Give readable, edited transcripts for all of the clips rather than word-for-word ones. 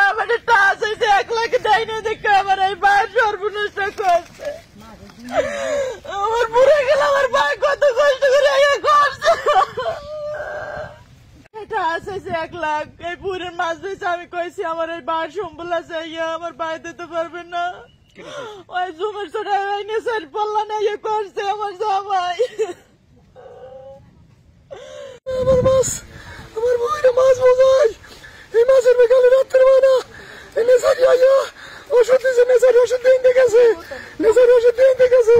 আমার টাচ হয়েছে 1 লাখ দেয় না দেখে আমার এই ভাইয়ের সর্বনষ্ট করছে। আমার বুড়ে গেল আমার ভাই কত কষ্ট করে করছে। টাচ হয়েছে 1 লাখ এই পুরের মাছ বেছে আমি কইছি আমার এই ভাইয়ের সম্বল আছে আমার ভাই দিতে পারবে না। ওই জুমের ছোট নেশার পাল্লা না করছে আমার জামাই। আমার মাছ আমার বইটা মাছ বোঝাই এই মাছের বেকালে রাত্রে না নেশারি আইয়া ওষুধ দিয়েছে নেশারি ওষুধ দিয়ে গেছে নেশারি ওষুধ দিয়ে গেছে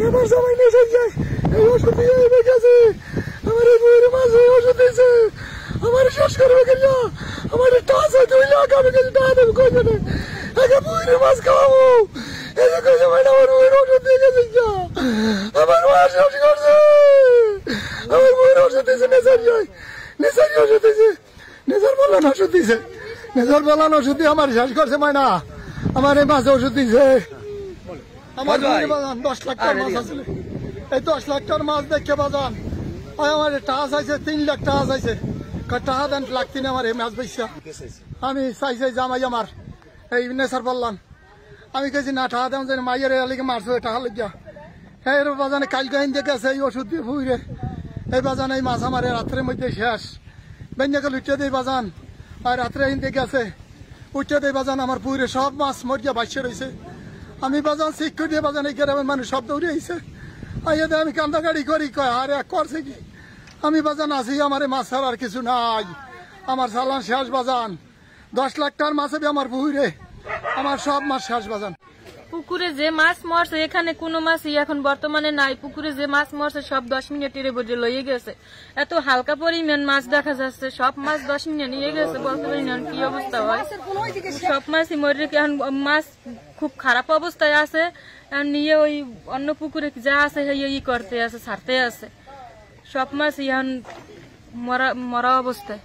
আমার জামাই নেশারি যায় এই ওষুধ দিয়ে গেছে আমার এই বইয়ের মাছ ওষুধ দিয়েছে আমার শেষ করবে গেল আমার টাচ হয় 2 লাখ আমি গেছি টাকা দেবো কই জানে আগে বইয়ের মাছ খাওয়াবো এই যে কই জামাই আমার বইয়ের ওষুধ দিয়ে গেছে আমার মাছ শেষ করছে আমার বইয়ের ওষুধ দিয়েছে নেশারি যায় নেশারি ওষুধ দিয়েছে নেশার বলান ওষুধ দিয়েছে নেশার বলান ওষুধ দিয়ে আমার শেষ করছে মায়না আমার এই মাছে ওষুধ দিয়েছে আমার 10 লাখ টাকার মাছ আছে এই 10 লাখ টাকার মাছ দেখে বাজান আমার টাকা চাইছে 3 লাখ টাকা চাইছে টাকা দেন লাগতি না আমার এই মাছ বেচা আমি চাইছে জামাই আমার এই নেশার বললাম আমি কেছি না টাকা দেন যে মাইয়ের এলাকে মারছো টাকা লাগিয়া হ্যাঁ এর বাজানে কালকে হিন্দে গেছে এই ওষুধ দিয়ে ফুইরে এই বাজান এই মাছ আমার রাত্রের মধ্যে শেষ বেঞ্জাকে লুটিয়ে দেয় বাজান আর রাত্রে হিন্দে গেছে উঠিয়ে দেয় বাজান আমার পুরে সব মাছ মরিয়া বাঁচিয়ে রয়েছে আমি বাজান শিখ দিয়ে বাজান এই গ্রামের মানুষ সব দৌড়ে আইছে আইয়া দেয় আমি কান্দা গাড়ি করি কয় আরে করছে কি আমি বাজান আছি আমার মাছ ছাড়ার কিছু নাই আমার চালান শেষ বাজান 10 লাখ টাকার মাছ আমার পুরে আমার সব মাছ শেষ বাজান পুকুরে যে মাছ মরছে এখানে কোনো মাছই এখন বর্তমানে নাই পুকুরে যে মাছ মরছে সব 10 মিনিটের বোঝে লইয়ে গেছে এত হালকা পরিমাণ মাছ দেখা যাচ্ছে সব মাছ 10 মিনিট নিয়ে গেছে বলতে পারি না কি অবস্থা হয় সব মাছই মরে এখন মাছ খুব খারাপ অবস্থায় আছে নিয়ে ওই অন্য পুকুরে যা আছে ই করতে আছে ছাড়তে আছে সব মাছ এখন মরা মরা অবস্থায়